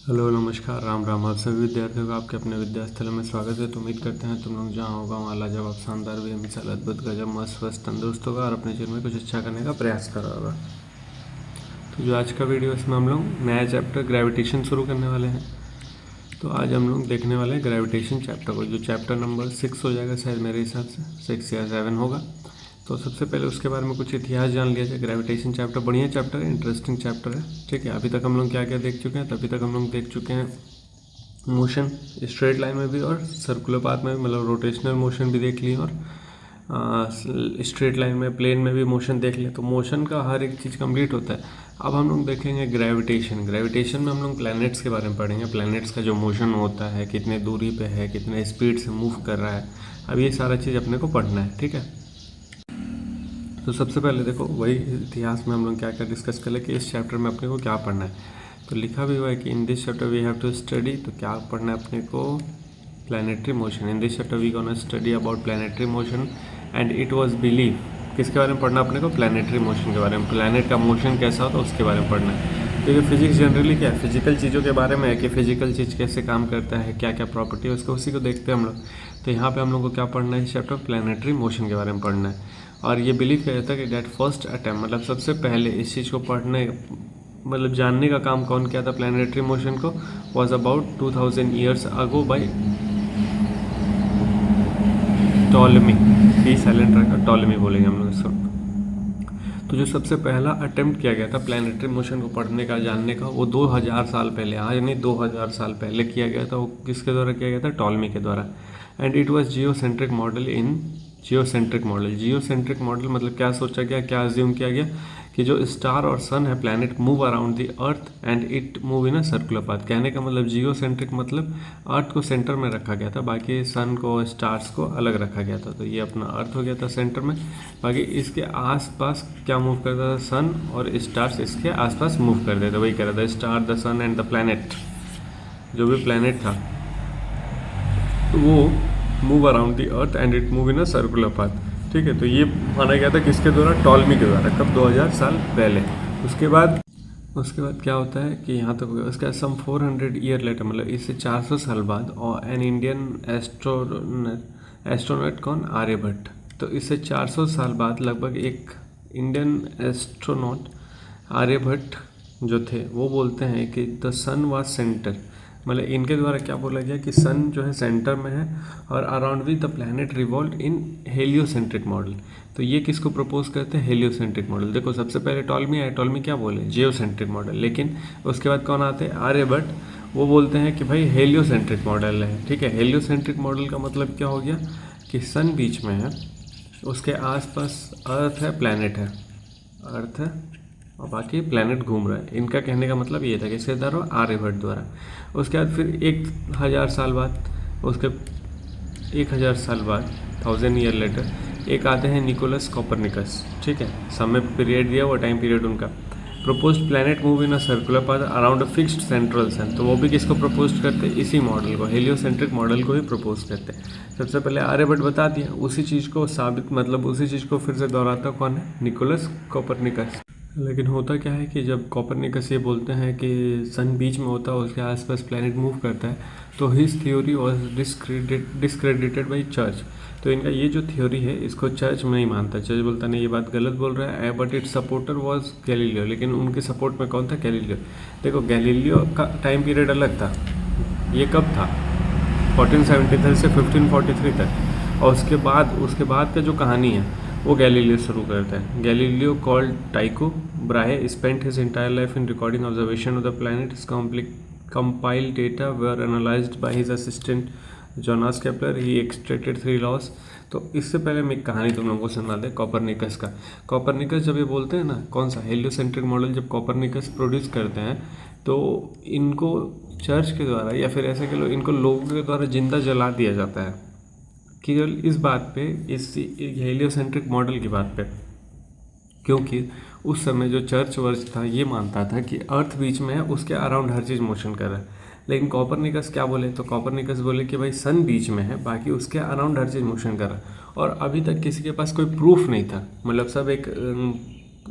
Hello नमस्कार राम राम। आप सभी विद्यार्थियों का आपके अपने विद्यास्थल में स्वागत है। तो उम्मीद करते हैं तुम लोग जहाँ होगा वहाँ लाजवाब शानदार बेमिसाल अद्भुत गजब मस्त स्वस्थ तंदुरुस्त होगा और अपने जीवन में कुछ अच्छा करने का प्रयास कर रहा होगा। तो जो आज का वीडियो इसमें हम लोग नया चैप्टर ग्रेविटेशन शुरू करने वाले हैं। तो आज हम लोग देखने वाले हैं ग्रेविटेशन चैप्टर को, जो चैप्टर नंबर 6 हो जाएगा शायद मेरे हिसाब से 6 या 7 होगा। तो सबसे पहले उसके बारे में कुछ इतिहास जान लिया जाए। ग्रेविटेशन चैप्टर बढ़िया चैप्टर है, इंटरेस्टिंग चैप्टर है। ठीक है, अभी तक हम लोग क्या क्या देख चुके हैं? तो अभी तक हम लोग देख चुके हैं मोशन स्ट्रेट लाइन में भी और सर्कुलर पाथ में, मतलब रोटेशनल मोशन भी देख लिए और स्ट्रेट लाइन में प्लेन में भी मोशन देख लिए। तो मोशन का हर एक चीज़ कंप्लीट होता है। अब हम लोग देखेंगे ग्रेविटेशन। ग्रेविटेशन में हम लोग प्लैनेट्स के बारे में पढ़ेंगे। प्लैनेट्स का जो मोशन होता है, कितने दूरी पे है, कितने स्पीड से मूव कर रहा है, अब ये सारा चीज़ अपने को पढ़ना है। ठीक है, तो सबसे पहले देखो वही इतिहास में हम लोग क्या क्या डिस्कस कर ले कि इस चैप्टर में अपने को क्या पढ़ना है। तो लिखा भी हुआ है कि in this chapter we have to study. तो क्या पढ़ना है अपने को? Planetary motion. In this chapter we gonna study about planetary motion and it was believe. किसके बारे में पढ़ना अपने को? प्लानिटरी मोशन के बारे में। प्लानिट का मोशन कैसा होता है उसके बारे में पढ़ना है। तो ये फिजिक्स जनरली क्या है, फिजिकल चीज़ों के बारे में है कि फिजिकल चीज़ कैसे काम करता है, क्या क्या प्रॉपर्टी है उसको, उसी को देखते हैं हम लोग। तो यहाँ पे हम लोग को क्या पढ़ना है? इस चैप्टर प्लानिटरी मोशन के बारे में पढ़ना है। और ये बिलीव किया जाता है कि डेट फर्स्ट अटैम्प्ट, मतलब सबसे पहले इस चीज़ को पढ़ने, मतलब जानने का काम कौन किया था प्लानिटरी मोशन को, was about 2000 years ago by Ptolemy. He silent रहेगा, टॉलमी बोलेंगे हम लोग इसको। तो जो सबसे पहला अटेम्प्ट किया गया था प्लानिटरी मोशन को पढ़ने का, जानने का, वो 2000 साल पहले, आज नहीं 2000 साल पहले किया गया था। वो किसके द्वारा किया गया था? टॉलमी के द्वारा। And it was geocentric model in geocentric model. Geocentric model मतलब क्या सोचा गया, क्या अज्यूम किया गया कि जो स्टार और सन है, planet move around the earth and it move in a circular path. कहने का मतलब जियोसेंट्रिक मतलब अर्थ को सेंटर में रखा गया था, बाकी सन को स्टार्स को अलग रखा गया था। तो ये अपना अर्थ हो गया था सेंटर में, बाकी इसके आसपास क्या मूव करता था? सन और स्टार्स इसके आसपास मूव करते थे। वही कह रहा था, star the sun and the planet, जो भी प्लैनेट था वो move around the earth and it move in a circular path. ठीक है, तो ये माना गया था किसके द्वारा? टॉलमी के द्वारा। कब? 2000 साल पहले। उसके बाद क्या होता है कि यहाँ तक हो गया। उसका सम 400 ईयर लेटर, मतलब इससे 400 साल बाद, और एन इंडियन एस्ट्रोनॉट कौन? आर्यभट्ट। तो इससे 400 साल बाद लगभग एक इंडियन एस्ट्रोनॉट आर्यभट्ट जो थे, वो बोलते हैं कि द सन वाज सेंटर, मतलब इनके द्वारा क्या बोला गया कि सन जो है सेंटर में है और around with the planet revolve in heliocentric model. तो ये किसको प्रपोज करते हैं? Heliocentric model. देखो सबसे पहले टॉलमी आए, टॉलमी क्या बोले? Geocentric model. लेकिन उसके बाद कौन आते हैं? आर्यभट्ट। वो बोलते हैं कि भाई हेलियोसेंट्रिक मॉडल है। ठीक है, हेलियोसेंट्रिक मॉडल का मतलब क्या हो गया कि सन बीच में है, उसके आसपास अर्थ है, प्लैनेट है, अर्थ है और बाकी प्लैनेट घूम रहा है। इनका कहने का मतलब ये था, किसके द्वारा? आर्यभट्ट द्वारा। उसके बाद फिर 1000 साल बाद, उसके 1000 साल बाद, 1000 ईयर लेटर, एक आते हैं निकोलस कॉपरनिकस। ठीक है, समय पीरियड दिया, वो टाइम पीरियड उनका। Propose planet move in a circular path around a fixed central sun. तो वो भी किसको प्रपोज करते हैं? इसी मॉडल को, हेलियोसेंट्रिक मॉडल को ही प्रपोज करते हैं। सबसे पहले आर्यभट्ट बता दिया, उसी चीज़ को साबित, मतलब उसी चीज़ को फिर से दोहराता कौन है? Nicolaus Copernicus. लेकिन होता क्या है कि जब कॉपरनिकस ये बोलते हैं कि सन बीच में होता है, उसके आसपास प्लैनेट मूव करता है, तो his theory was discredited by church. तो इनका ये जो थ्योरी है, इसको चर्च में नहीं मानता। चर्च बोलता नहीं, ये बात गलत बोल रहा है, but it's supporter was Galileo. लेकिन उनके सपोर्ट में कौन था? गैलीलियो। देखो गैलीलियो का टाइम पीरियड अलग था। ये कब था? 1473 से 1543 तक। और उसके बाद का जो कहानी है वो गैलीलियो शुरू करता है। Galileo called Tycho Brahe spent his entire life in recording observation of the planet. Compiled data were analysed by his assistant Jonas Kepler. He extracted 3 laws. तो इससे पहले मैं एक कहानी तुम लोगों को सुना दे कॉपरनिकस का। कॉपरनिकस जब ये बोलते हैं ना, कौन सा? हेलियोसेंट्रिक मॉडल जब कॉपरनिकस प्रोड्यूस करते हैं, तो इनको चर्च के द्वारा या फिर ऐसे कह लो, इनको लोगों के द्वारा जिंदा जला दिया जाता है। केवल इस बात पे, इस हेलियोसेंट्रिक मॉडल की बात पे, क्योंकि उस समय जो चर्च वर्च था ये मानता था कि अर्थ बीच में है, उसके अराउंड हर चीज़ मोशन कर रहा है। लेकिन कॉपरनिकस क्या बोले? तो कॉपरनिकस बोले कि भाई सन बीच में है, बाकी उसके अराउंड हर चीज़ मोशन कर रहा है। और अभी तक किसी के पास कोई प्रूफ नहीं था, मतलब सब एक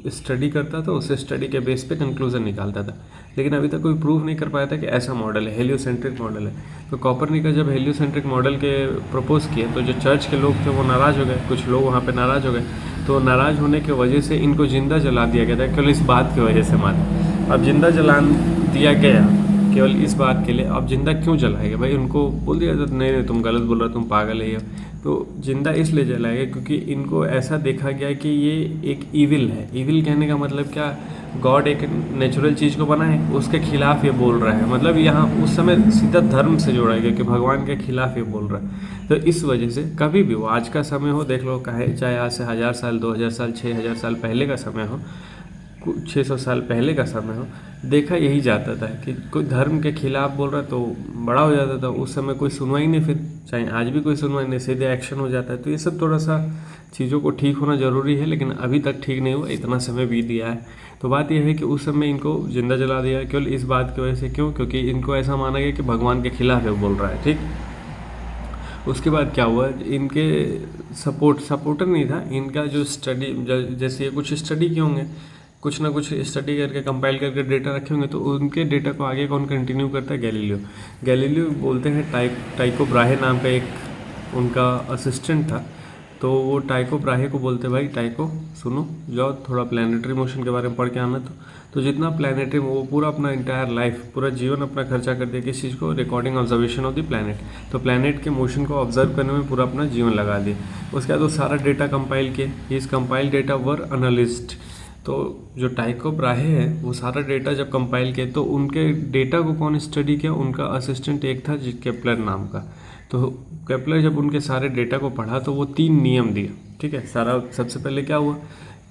स्टडी करता था, उससे स्टडी के बेस पे कंक्लूजन निकालता था, लेकिन अभी तक कोई प्रूव नहीं कर पाया था कि ऐसा मॉडल है, हेलियोसेंट्रिक मॉडल है। तो कॉपरनिकस जब हेलियोसेंट्रिक मॉडल के प्रपोज किए तो जो चर्च के लोग थे वो नाराज़ हो गए, कुछ लोग वहाँ पे नाराज़ हो गए। तो नाराज़ होने की वजह से इनको जिंदा जला दिया गया था केवल इस बात की वजह से मात्र। अब जिंदा जला दिया गया केवल इस बात के लिए। अब जिंदा क्यों जलाएगा भाई, उनको बोल दिया था नहीं तुम गलत बोल रहे हो, तुम पागल है ये। तो जिंदा इसलिए जलाएगा क्योंकि इनको ऐसा देखा गया कि ये एक ईविल है। ईविल कहने का मतलब क्या, गॉड एक नेचुरल चीज़ को बनाए उसके खिलाफ ये बोल रहा है, मतलब यहाँ उस समय सीधा धर्म से जोड़ा गया कि भगवान के खिलाफ ये बोल रहा है। तो इस वजह से कभी भी वो आज का समय हो, देख लो चाहे आज से 1000 साल 2000 साल 6000 साल पहले का समय हो, 600 साल पहले का समय हो, देखा यही जाता था कि कोई धर्म के खिलाफ बोल रहा है तो बड़ा हो जाता था। उस समय कोई सुनवाई नहीं, फिर चाहे आज भी कोई सुनवाई नहीं, सीधे एक्शन हो जाता है। तो ये सब थोड़ा सा चीज़ों को ठीक होना ज़रूरी है, लेकिन अभी तक ठीक नहीं हुआ, इतना समय बीत गया है। तो बात यह है कि उस समय इनको जिंदा जला दिया केवल इस बात की वजह से। क्यों? क्योंकि इनको ऐसा माना गया कि भगवान के खिलाफ है बोल रहा है। ठीक, उसके बाद क्या हुआ, इनके सपोर्टर नहीं था, इनका जो स्टडी, जैसे ये कुछ स्टडी किए होंगे, कुछ ना कुछ स्टडी करके कंपाइल करके डेटा रखे होंगे, तो उनके डेटा को आगे कौन कंटिन्यू करता है, गैलीलियो बोलते हैं। टाइको ब्राहे नाम का एक उनका असिस्टेंट था, तो वो टाइको ब्राहे को बोलते भाई टाइको सुनो, जाओ थोड़ा प्लानिटरी मोशन के बारे में पढ़ के आना। तो जितना प्लानिटरी, वो पूरा अपना इंटायर लाइफ, पूरा जीवन अपना खर्चा कर दिया किस चीज़ को, recording observation of the planet. तो प्लानट के मोशन को ऑब्जर्व करने में पूरा अपना जीवन लगा दिया। उसके बाद वो सारा डेटा कंपाइल किए, इस कंपाइल डेटा वर एनालिस्ट। तो जो टाइको ब्राहे है वो सारा डेटा जब कंपाइल किए तो उनके डेटा को कौन स्टडी किया, उनका असिस्टेंट एक था केपलर नाम का। तो केपलर जब उनके सारे डेटा को पढ़ा तो वो 3 नियम दिए। ठीक है, सारा सबसे पहले क्या हुआ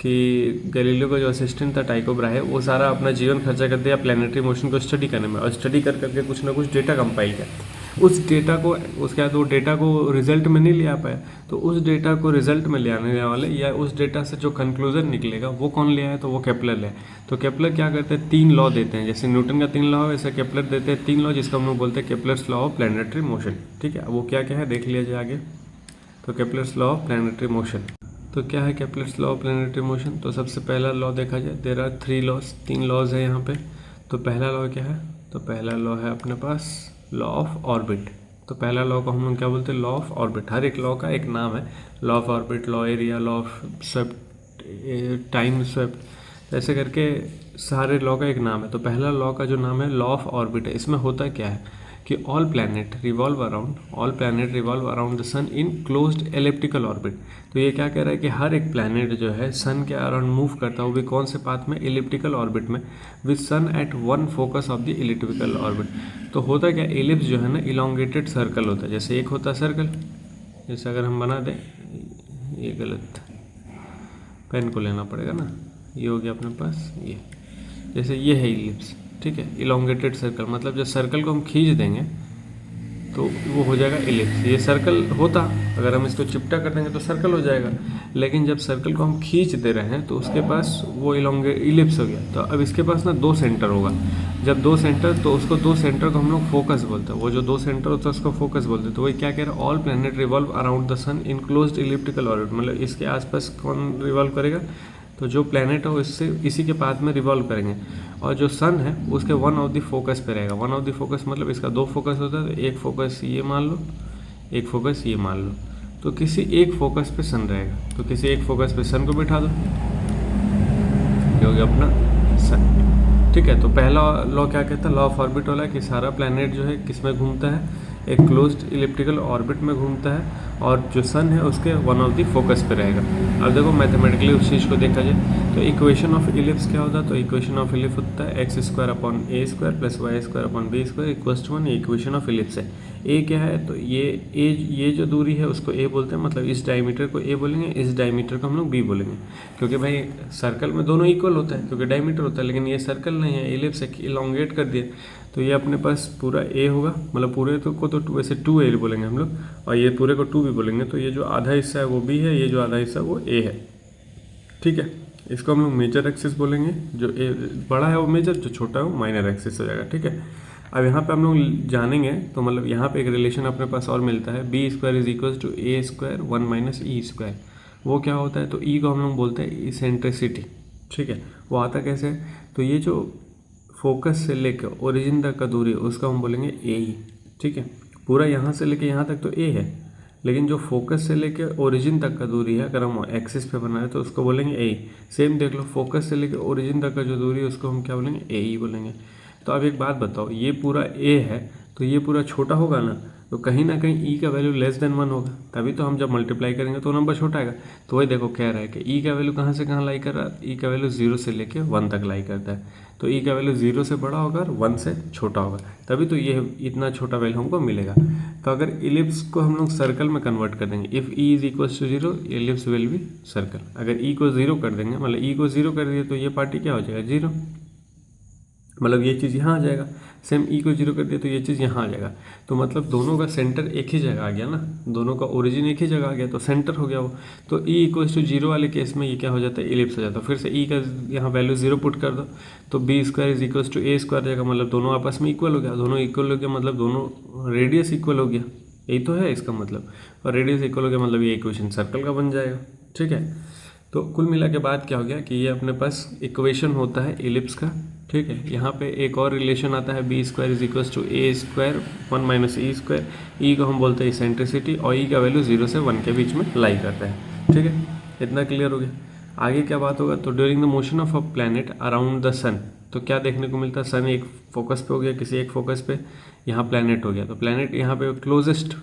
कि गैलीलियो का जो असिस्टेंट था टाइको ब्राहे, वो सारा अपना जीवन खर्चा कर दिया प्लानिटरी मोशन को स्टडी करने में, और स्टडी कर करके कुछ ना कुछ डेटा कंपाइल किया। उस डेटा को, उसके बाद वो डेटा को रिजल्ट में नहीं ले आ पाया, तो उस डेटा को रिजल्ट में ले आने वाले या उस डेटा से जो कंक्लूजन निकलेगा वो कौन ले आया, तो वो केपलर ले आया। तो केपलर क्या करते हैं, 3 लॉ देते हैं, जैसे न्यूटन का 3 लॉ है वैसे केपलर देते हैं 3 लॉ, जिसको हम लोग बोलते हैं Kepler's law of planetary motion. ठीक है, वो क्या क्या है देख लिया जाए आगे। तो Kepler's law of planetary motion, तो क्या है Kepler's law of planetary motion. तो सबसे पहला लॉ देखा जाए, देयर आर 3 लॉज, 3 लॉज है यहाँ पे। तो पहला लॉ क्या है, तो पहला लॉ है अपने पास लॉ ऑफ ऑर्बिट। तो पहला लॉ को हम लोग क्या बोलते हैं, लॉ ऑफ ऑर्बिट। हर एक लॉ का एक नाम है, law of orbit, law area, law of swept, time swept, ऐसे करके सारे लॉ का एक नाम है। तो पहला लॉ का जो नाम है लॉ ऑफ ऑर्बिट है। इसमें होता क्या है कि all planet revolve around the sun in closed elliptical orbit. तो ये क्या कह रहा है कि हर एक प्लैनेट जो है सन के अराउंड मूव करता है, वो भी कौन से पाथ में, एलिप्टिकल ऑर्बिट में, with sun at one focus of the elliptical orbit. तो होता क्या, एलिप्स जो है ना इलोंगेटेड सर्कल होता है। जैसे एक होता है सर्कल, जैसे अगर हम बना दें, ये गलत, पेन को लेना पड़ेगा ना, ये हो गया अपने पास, ये जैसे ये है इलिप्स। ठीक है, इलोंगेटेड सर्कल मतलब जब सर्कल को हम खींच देंगे तो वो हो जाएगा इलिप्स। ये सर्कल होता, अगर हम इसको चिपटा कर देंगे तो सर्कल हो जाएगा, लेकिन जब सर्कल को हम खींच दे रहे हैं तो उसके पास वो इलिप्स हो गया। तो अब इसके पास ना 2 सेंटर होगा, जब 2 सेंटर, तो उसको 2 सेंटर को हम लोग फोकस बोलते हैं। वो जो 2 सेंटर होता है उसको फोकस बोलते हैं। तो वही क्या कह रहा है, all planet revolve around the sun in closed elliptical orbit, मतलब इसके आसपास कौन रिवॉल्व करेगा, तो जो प्लैनेट हो इससे इसी के पाथ में रिवॉल्व करेंगे। और जो सन है उसके वन ऑफ द फोकस पे रहेगा। वन ऑफ द फोकस मतलब इसका 2 फोकस होता है, तो एक फोकस ये मान लो, एक फोकस ये मान लो, तो किसी एक फोकस पे सन रहेगा। तो किसी एक फोकस पे सन को बिठा दो, ये हो गया अपना सन। ठीक है, तो पहला लॉ क्या कहता है, लॉ ऑफ ऑर्बिट वाला, कि सारा प्लैनेट जो है किस में घूमता है, एक क्लोज्ड इलिप्टिकल ऑर्बिट में घूमता है, और जो सन है उसके वन ऑफ द फोकस पे रहेगा। अब देखो मैथमेटिकली उस चीज़ को देखा जाए तो इक्वेशन ऑफ इलिप्स क्या होता है, तो इक्वेशन ऑफ इलिप्स होता है x² + a² + b² = 1। ये इक्वेशन ऑफ इलिप्स है। ए क्या है, तो ये जो दूरी है उसको ए बोलते हैं, मतलब इस डायमीटर को ए बोलेंगे, इस डायमीटर को हम लोग बी बोलेंगे, क्योंकि भाई सर्कल में दोनों इक्वल होता है क्योंकि डायमीटर होता है, लेकिन ये सर्कल नहीं है, इलिप्स है, इलोंगेट कर दिया। तो ये अपने पास पूरा ए होगा, मतलब पूरे को तो वैसे 2a बोलेंगे हम लोग, और ये पूरे को 2 भी बोलेंगे। तो ये जो आधा हिस्सा है वो बी है, ये जो आधा हिस्सा वो ए है। ठीक है, इसको हम लोग मेजर एक्सिस बोलेंगे, जो ए बड़ा है वो मेजर, जो छोटा है वो माइनर एक्सिस हो जाएगा। ठीक है, अब यहाँ पे हम लोग जानेंगे तो मतलब यहाँ पे एक रिलेशन अपने पास और मिलता है, b² = a² 1 - e²। वो क्या होता है, तो e को हम लोग बोलते हैं इसेंट्रिसिटी। ठीक है। वो आता कैसे है, तो ये जो फोकस से लेकर ओरिजिन तक का दूरी है उसका हम बोलेंगे ए ई। ठीक है, पूरा यहाँ से लेके यहाँ तक तो ए है, लेकिन जो फोकस से लेके ओरिजिन तक का दूरी है अगर हम एक्सिस पे बनाए तो उसको बोलेंगे ए ई। सेम देख लो, फोकस से लेके ओरिजिन तक का जो दूरी है उसको हम क्या बोलेंगे, ए ई बोलेंगे। तो अब एक बात बताओ, ये पूरा ए है तो ये पूरा छोटा होगा ना, तो कहीं ना कहीं ई का वैल्यू लेस देन 1 होगा, तभी तो हम जब मल्टीप्लाई करेंगे तो नंबर छोटा आएगा। तो वही देखो कह रहा है कि ई का वैल्यू कहाँ से कहाँ लाई कर रहा है, ई का वैल्यू 0 से लेके 1 तक लाई करता है। तो ई का वैल्यू 0 से बड़ा होगा और 1 से छोटा होगा, तभी तो ये इतना छोटा वैल्यू हमको मिलेगा। तो अगर इलिप्स को हम लोग सर्कल में कन्वर्ट कर देंगे, if E is equal to 0 ellipse will be circle. अगर ई को 0 कर देंगे, मतलब ई को 0 कर दिए तो ये पार्टी क्या हो जाएगा, 0, मतलब ये चीज़ यहाँ आ जाएगा। सेम ई को 0 कर दिया तो ये चीज़ यहाँ आ जाएगा। तो मतलब दोनों का सेंटर एक ही जगह आ गया ना, दोनों का ओरिजिन एक ही जगह आ गया, तो सेंटर हो गया वो। तो ई इक्वल टू 0 वाले केस में ये क्या हो जाता है, इलिप्स हो जाता है। फिर से ई का यहाँ वैल्यू 0 पुट कर दो तो B square is equal to A square जाएगा, मतलब दोनों आपस में इक्वल हो गया। दोनों इक्वल हो गया मतलब दोनों रेडियस इक्वल हो गया, यही तो है इसका मतलब। और रेडियस इक्वल हो गया मतलब ये इक्वेशन सर्कल का बन जाएगा। ठीक है, तो कुल मिला के बाद क्या हो गया कि ये अपने पास इक्वेशन होता है इलिप्स का। ठीक है, यहाँ पे एक और रिलेशन आता है, b square is equal to A square 1 minus e square. E को हम बोलते हैं इसेंट्रिसिटी और ई का वैल्यू 0 से 1 के बीच में लाई करता है। ठीक है, इतना क्लियर हो गया। आगे क्या बात होगा, तो during the motion of a planet around the sun, तो क्या देखने को मिलता है, सन एक फोकस पे हो गया, किसी एक फोकस पे, यहाँ प्लैनेट हो गया। तो प्लैनेट यहाँ पे क्लोजेस्ट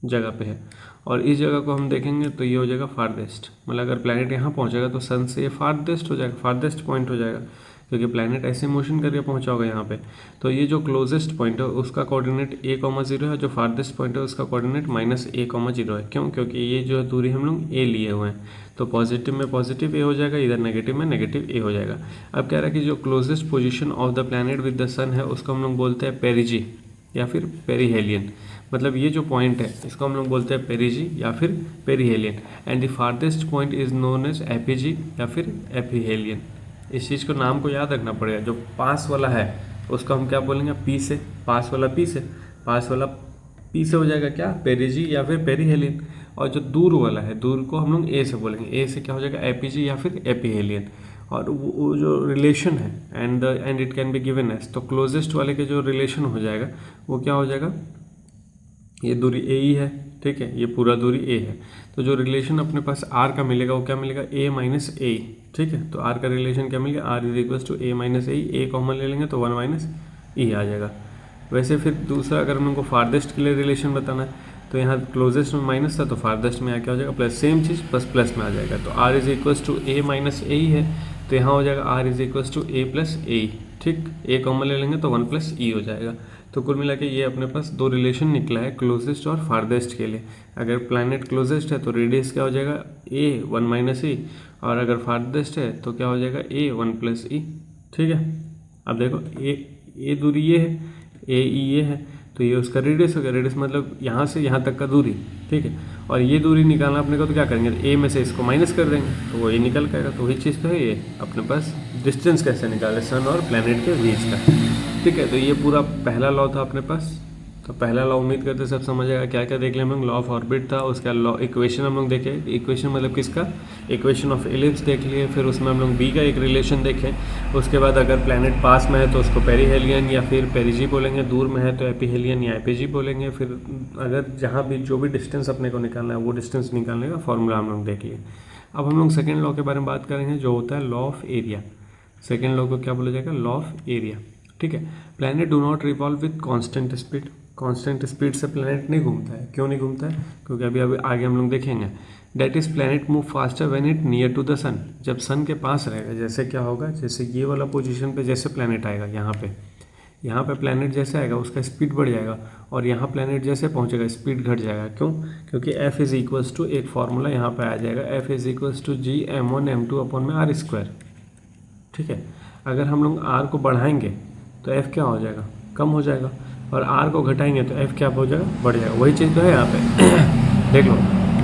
जगह पे है और इस जगह को हम देखेंगे तो ये हो जाएगा फारदेस्ट। मतलब अगर प्लैनेट यहाँ पहुँचेगा तो सन से ये फारदेस्ट हो जाएगा, फारदेस्ट पॉइंट हो जाएगा, क्योंकि प्लैनेट ऐसे मोशन करके पहुँचा होगा यहाँ पे। तो ये जो क्लोजेस्ट पॉइंट है उसका कोऑर्डिनेट a,0 है, जो फारदेस्ट पॉइंट है उसका कोऑर्डिनेट -a,0 है। क्यों, क्योंकि ये जो है दूरी हम लोग a लिए हुए हैं, तो पॉजिटिव में पॉजिटिव a हो जाएगा, इधर नेगेटिव में नेगेटिव a हो जाएगा। अब कह रहा है कि जो closest position of the planet with the sun है उसको हम लोग बोलते हैं पेरिजी या फिर पेरीहेलियन। मतलब ये जो पॉइंट है इसको हम लोग बोलते हैं पेरिजी या फिर perihelion. And the farthest point is known as apogee या फिर एपीहेलियन। इस चीज़ को नाम को याद रखना पड़ेगा। जो पास वाला है उसको हम क्या बोलेंगे, पी से, पास वाला पी से, पास वाला पी से हो जाएगा क्या, पेरिजी या फिर पेरीहेलियन। और जो दूर वाला है, दूर को हम लोग ए से बोलेंगे, ए से क्या हो जाएगा, एपीजी या फिर एपीहेलियन। और वो जो रिलेशन है and it can be given as, तो क्लोजेस्ट वाले के जो रिलेशन हो जाएगा वो क्या हो जाएगा, ये दूरी ए ही है। ठीक है, ये पूरा दूरी ए है, तो जो रिलेशन अपने पास आर का मिलेगा वो क्या मिलेगा, ए माइनस ए। ठीक है, तो आर का रिलेशन क्या मिलेगा, R is equal to A minus A common ले लेंगे तो 1 माइनस ई आ जाएगा। वैसे फिर दूसरा अगर हम उनको फारदेस्ट के लिए रिलेशन बताना है तो यहाँ क्लोजेस्ट में माइनस था तो फारदेस्ट में क्या हो जाएगा, प्लस, सेम चीज़ बस प्लस में आ जाएगा। तो r is equal to A minus a ही है, तो यहाँ हो जाएगा r is equal to a plus a. ठीक, ए कॉमन ले लेंगे तो 1 प्लस ई हो जाएगा। तो कुल मिला के ये अपने पास दो रिलेशन निकला है, क्लोजेस्ट और फारदेस्ट के लिए। अगर प्लैनेट क्लोजेस्ट है तो रेडियस क्या हो जाएगा, ए 1 माइनस ई, और अगर फारदेस्ट है तो क्या हो जाएगा, ए 1 प्लस ई। ठीक है, अब देखो ए दूरी ये है, ए ई ये है, तो ये उसका रेडियस हो गया। रेडियस मतलब यहाँ से यहाँ तक का दूरी। ठीक है, और ये दूरी निकालना अपने को तो क्या करेंगे, ए में से इसको माइनस कर देंगे तो वो ये निकल पाएगा। तो वही चीज़ तो है ये अपने पास, डिस्टेंस कैसे निकाले सन और प्लैनेट के बीच का। ठीक है, तो ये पूरा पहला लॉ था अपने पास। तो पहला लॉ उम्मीद करते सब समझ आएगा। क्या क्या देख लें हम लोग, लॉ ऑफ ऑर्बिट था, उसका लॉ इक्वेशन हम लोग देखे, इक्वेशन मतलब किसका, इक्वेशन ऑफ इलिप्स देख लिए। फिर उसमें हम लोग बी का एक रिलेशन देखें। उसके बाद अगर प्लैनेट पास में है तो उसको पेरीहेलियन या फिर पेरिजी बोलेंगे, दूर में है तो एपीहेलियन या एपीजी बोलेंगे। फिर अगर जहाँ भी जो भी डिस्टेंस अपने को निकालना है वो डिस्टेंस निकालने का फॉर्मूला हम लोग देख लिए। अब हम लोग सेकेंड लॉ के बारे में बात करेंगे, जो होता है law of area. Second law को क्या बोला जाएगा, लॉ ऑफ एरिया। ठीक है, planet do not revolve with constant speed. Constant speed से प्लैनेट नहीं घूमता है। क्यों नहीं घूमता है, क्योंकि अभी आगे हम लोग देखेंगे। That is planet move faster when it near to the sun. जब सन के पास रहेगा, जैसे क्या होगा, जैसे ये वाला पोजीशन पे जैसे प्लैनेट आएगा, यहाँ पे प्लैनेट जैसे आएगा उसका स्पीड बढ़ जाएगा, और यहाँ प्लैनेट जैसे पहुँचेगा स्पीड घट जाएगा। क्यों, क्योंकि एफ इज इक्वल्स टू, एक फार्मूला यहाँ पे आ जाएगा, F is equals to G m1 m2 upon में आर स्क्वायर। ठीक है, अगर हम लोग आर को बढ़ाएंगे तो एफ क्या हो जाएगा, कम हो जाएगा, और आर को घटाएंगे तो एफ क्या हो जाएगा, बढ़ जाएगा। वही चीज़ तो है यहाँ पे। देख लो,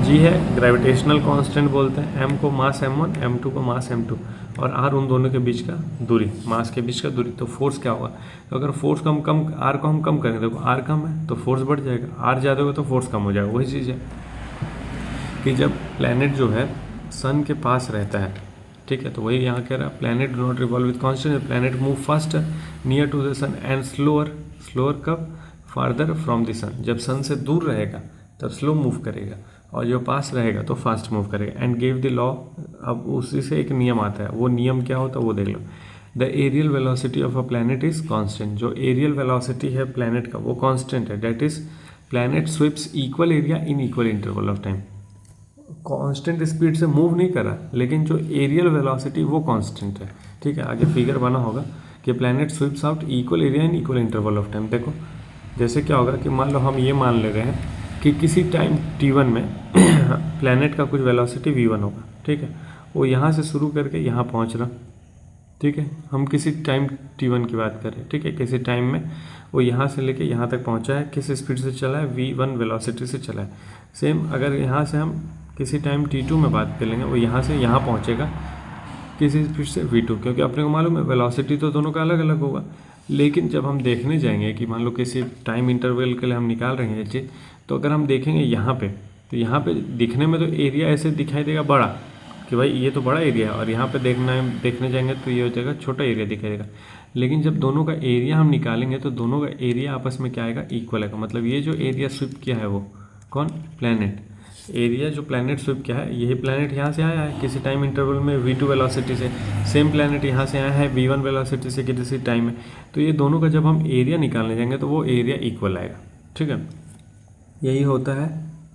जी है ग्रेविटेशनल कांस्टेंट बोलते हैं, एम को मास m1, m2 को मास m2, और आर उन दोनों के बीच का दूरी, मास के बीच का दूरी। तो फोर्स क्या होगा, तो अगर फोर्स कम आर को हम कम करेंगे, देखो आर कम है तो फोर्स बढ़ जाएगा, आर ज़्यादा होगा तो फोर्स कम हो जाएगा। वही चीज़ है कि जब प्लैनेट जो है सन के पास रहता है, ठीक है। तो वही यहाँ कह रहा है planet do not revolve with constant, planet move faster near to the sun and slower, slower कब, फार्दर फ्रॉम द सन, जब सन से दूर रहेगा तब स्लो मूव करेगा और जो पास रहेगा तो फास्ट मूव करेगा। एंड गेव द लॉ, अब उसी से एक नियम आता है, वो नियम क्या होता है वो देख लो। The areal velocity of a planet is constant, जो एरियल वेलोसिटी है प्लैनेट का वो कांस्टेंट है, that is planet sweeps equal area in equal interval of time. Constant speed से मूव नहीं कर रहा, लेकिन जो एरियल वेलोसिटी वो कांस्टेंट है, ठीक है। आगे फिगर बना होगा कि planet sweeps out equal area in equal interval of time. देखो जैसे क्या होगा कि मान लो हम ये मान ले रहे हैं कि किसी टाइम t1 में प्लैनेट का कुछ वेलोसिटी v1 होगा, ठीक है, वो यहाँ से शुरू करके यहाँ पहुँच रहा, ठीक है। हम किसी टाइम t1 की बात करें, ठीक है, किसी टाइम में वो यहाँ से लेके यहाँ तक पहुँचा है, किस स्पीड से चला है, v1 वेलोसिटी से चला है। सेम अगर यहाँ से हम किसी टाइम t2 में बात कर लेंगे, वो यहाँ से यहाँ पहुँचेगा किसी स्पीड से v2, क्योंकि अपने को मालूम है वेलोसिटी तो दोनों का अलग अलग होगा। लेकिन जब हम देखने जाएंगे कि मान लो किसी टाइम इंटरवल के लिए हम निकाल रहे हैं ये चीज़, तो अगर हम देखेंगे यहाँ पे, तो यहाँ पे दिखने में तो एरिया ऐसे दिखाई देगा बड़ा कि भाई ये तो बड़ा एरिया है, और यहाँ पे देखने जाएंगे तो ये हो जाएगा छोटा एरिया दिखाई देगा। लेकिन जब दोनों का एरिया हम निकालेंगे तो दोनों का एरिया आपस में क्या आएगा, इक्वल आएगा। मतलब ये जो एरिया स्वीप किया है वो कौन, प्लैनेट, एरिया जो प्लैनेट स्वीप किया है, यही प्लैनेट यहाँ से आया है किसी टाइम इंटरवल में v2 वेलोसिटी से, सेम प्लैनेट यहाँ से आया है v1 वेलोसिटी से किसी टाइम में। तो ये दोनों का जब हम एरिया निकालने जाएंगे तो वो एरिया इक्वल आएगा, ठीक है। यही होता है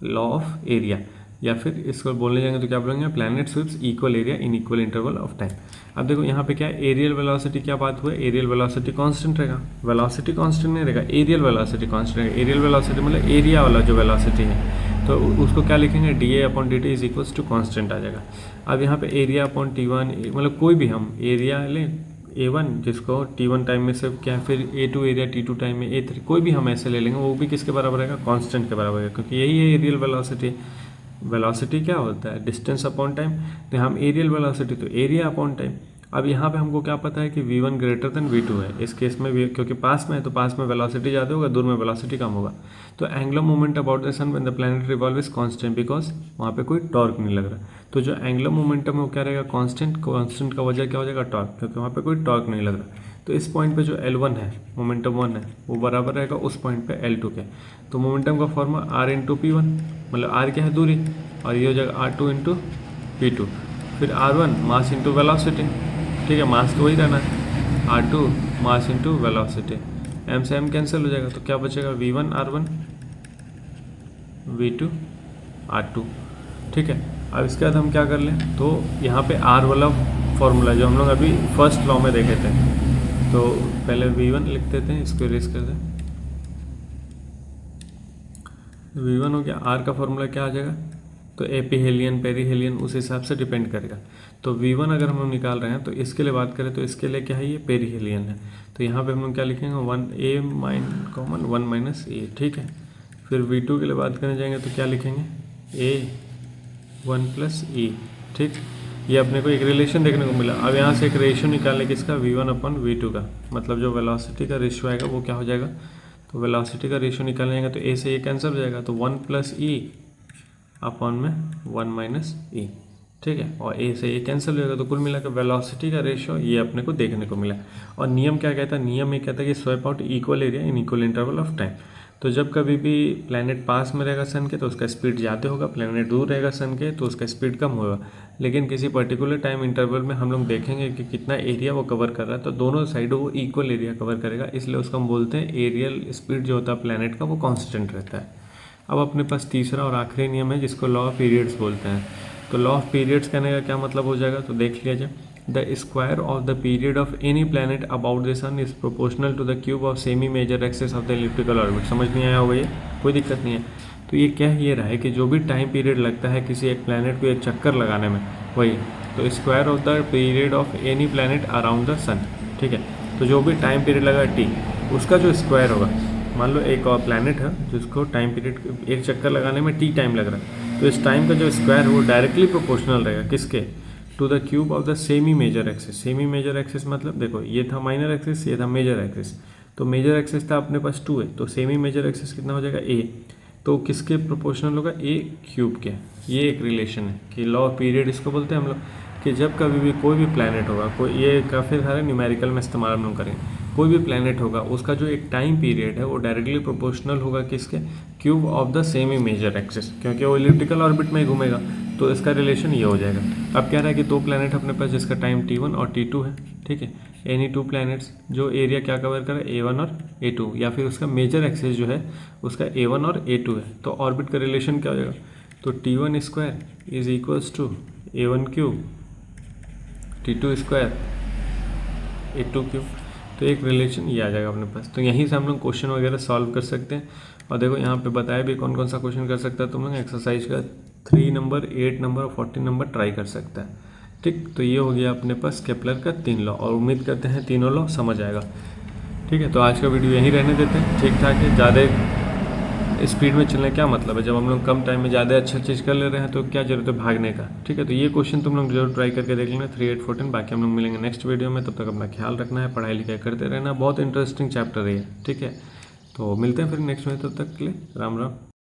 लॉ ऑफ एरिया, या फिर इसको बोलने जाएंगे तो क्या बोलेंगे, planet sweeps equal area in equal interval of time. अब देखो यहाँ पे क्या है, एरियल वेलोसिटी क्या बात हुआ, एरियल वेलोसिटी कांस्टेंट रहेगा, वेलोसिटी कांस्टेंट नहीं रहेगा, एरियल वेलोसिटी कांस्टेंट रहेगा। एरियल वेलोसिटी मतलब एरिया वाला जो वेलोसिटी है, तो उसको क्या लिखेंगे, dA/dt is equals to constant आ जाएगा। अब यहाँ पे एरिया अपॉन t1, मतलब कोई भी हम एरिया लें a1 जिसको t1 टाइम में से क्या, फिर a2 एरिया t2 टाइम में a3, कोई भी हम ऐसे ले लेंगे, वो भी किसके बराबर रहेगा, कांस्टेंट के बराबर है, क्योंकि यही है एरियल वेलोसिटी। वेलोसिटी क्या होता है, डिस्टेंस अपॉन टाइम, तो हम एरियल वेलोसिटी तो एरिया अपॉन टाइम। अब यहाँ पे हमको क्या पता है कि v1 ग्रेटर देन v2 है, इस केस में भी क्योंकि पास में है तो पास में वेलोसिटी ज़्यादा होगा, दूर में वेलोसिटी कम होगा। तो angular moment about the sun when the planet revolve is constant, because वहाँ पे कोई टॉर्क नहीं लग रहा। तो जो एंगुलर मोमेंटम है वो क्या रहेगा, कांस्टेंट। कांस्टेंट का वजह क्या हो जाएगा, टॉर्क, क्योंकि वहाँ पे कोई टॉर्क नहीं लग रहा। तो इस पॉइंट पे जो L1 है, मोमेंटम 1 है, वो बराबर रहेगा उस पॉइंट पे L2 के। तो मोमेंटम का फॉर्मूला R इंटू P1, मतलब R क्या है, दूरी, और ये हो जाएगा R2 इंटू P2, फिर R1 मास इंटू वेलोसिटी, ठीक है, मास तो वही रहना है, R2 mass into velocity, M से M कैंसिल हो जाएगा, तो क्या बचेगा, V1 R1 V2 R2, ठीक है। अब इसके बाद हम क्या कर लें, तो यहाँ पे R वाला फॉर्मूला जो हम लोग अभी फर्स्ट लॉ में देखे थे, तो पहले V1 लिख देते हैं, इसको इरेज कर दें। V1 हो गया, R का फॉर्मूला क्या आ जाएगा, तो एपीहेलियन पेरीहेलियन उस हिसाब से डिपेंड करेगा। तो V1 अगर हम निकाल रहे हैं तो इसके लिए बात करें तो इसके लिए क्या है, ये पेरीहेलियन है, तो यहाँ पे हम लोग क्या लिखेंगे, 1a कॉमन 1 माइनस ए, ठीक है। फिर V2 के लिए बात करने जाएंगे तो क्या लिखेंगे, a 1 प्लस e, ठीक। ये अपने को एक रिलेशन देखने को मिला। अब यहाँ से एक रेशियो निकालने किसका, V1 अपॉन V2 का, मतलब जो वेलोसिटी का रेशियो आएगा वो क्या हो जाएगा, तो वेलोसिटी का रेशियो निकालने जाएगा तो a से a कैंसिल हो जाएगा, तो 1 प्लस e अपॉन में 1 माइनस ई, ठीक है, और ए से ए कैंसिल हो जाएगा। तो कुल मिलाकर वेलोसिटी का रेशियो ये अपने को देखने को मिला। और नियम क्या कहता है, नियम ये कहता है कि swap out equal area in equal interval of time. तो जब कभी भी प्लैनेट पास में रहेगा सन के तो उसका स्पीड ज़्यादा होगा, प्लैनेट दूर रहेगा सन के तो उसका स्पीड कम होगा। लेकिन किसी पर्टिकुलर टाइम इंटरवल में हम लोग देखेंगे कि कितना एरिया वो कवर कर रहा है, तो दोनों साइडों वो इक्वल एरिया कवर करेगा, इसलिए उसको हम बोलते हैं एरियल स्पीड जो होता है प्लैनेट का वो कॉन्स्टेंट रहता है। अब अपने पास तीसरा और आखिरी नियम है जिसको लॉ ऑफ पीरियड्स बोलते हैं। तो लॉ ऑफ पीरियड्स कहने का क्या मतलब हो जाएगा, तो देख लिया जाए, the square of the period of any planet about the sun is proportional to the cube of semi major axis of the elliptical orbit. समझ नहीं आया होगा, ये कोई दिक्कत नहीं है। तो ये क्या ये रहा है कि जो भी टाइम पीरियड लगता है किसी एक प्लैनेट को एक चक्कर लगाने में, वही तो square of the period of any planet around the sun, ठीक है। तो जो भी टाइम पीरियड लगा t, उसका जो स्क्वायर होगा, मान लो एक और प्लैनेट है जिसको टाइम पीरियड एक चक्कर लगाने में t टाइम लग रहा है, तो इस टाइम का जो स्क्वायर है वो डायरेक्टली प्रोपोर्शनल रहेगा किसके, to the cube of the semi major axis. Semi major axis मतलब देखो ये था माइनर एक्सिस, ये था मेजर एक्सिस, तो मेजर एक्सिस था अपने पास 2 है, तो सेमी मेजर एक्सिस कितना हो जाएगा a, तो किसके प्रोपोर्शनल होगा, a क्यूब के। ये एक रिलेशन है कि लॉ ऑफ पीरियड इसको बोलते हैं हम लोग। कि जब कभी भी कोई भी प्लैनेट होगा, कोई ये काफ़ी सारे न्यूमेरिकल में इस्तेमाल हम लोग करेंगे, कोई भी प्लैनेट होगा उसका जो एक टाइम पीरियड है वो डायरेक्टली प्रोपोर्शनल होगा किसके, क्यूब ऑफ द सेम ही मेजर एक्सिस, क्योंकि वो इलिप्टिकल ऑर्बिट में ही घूमेगा, तो इसका रिलेशन ये हो जाएगा। अब कह रहा है कि दो प्लैनेट अपने पास जिसका टाइम T1 और T2 है, ठीक है, एनी टू प्लैनेट्स जो एरिया क्या कवर करे, A1 और A2, या फिर उसका मेजर एक्सिस जो है उसका A1 और A2 है, तो ऑर्बिट का रिलेशन क्या हो जाएगा, तो T1 square is equals to A1 cube T2 square A2 cube, तो एक रिलेशन ये आ जाएगा अपने पास। तो यहीं से हम लोग क्वेश्चन वगैरह सॉल्व कर सकते हैं। और देखो यहाँ पे बताया भी कौन कौन सा क्वेश्चन कर सकता है तुम लोग, एक्सरसाइज का 3 नंबर, 8 नंबर और 14 नंबर ट्राई कर सकता है। ठीक, तो ये हो गया अपने पास केपलर का 3 लॉ, और उम्मीद करते हैं तीनों लॉ समझ आएगा। ठीक है, तो आज का वीडियो यहीं रहने देते हैं, ठीक ठाक है। ज़्यादा स्पीड में चलने क्या मतलब है, जब हम लोग कम टाइम में ज़्यादा अच्छा चीज़ कर ले रहे हैं तो क्या जरूरत है भागने का। ठीक है, तो ये क्वेश्चन तुम लोग जरूर ट्राई करके देख लेना 3, 8, 14। बाकी हम लोग मिलेंगे नेक्स्ट वीडियो में, तब तक अपना ख्याल रखना है, पढ़ाई लिखाई करते रहना, बहुत इंटरेस्टिंग चैप्टर है ये। ठीक है, तो मिलते हैं फिर नेक्स्ट में, तब तक के लिए राम राम।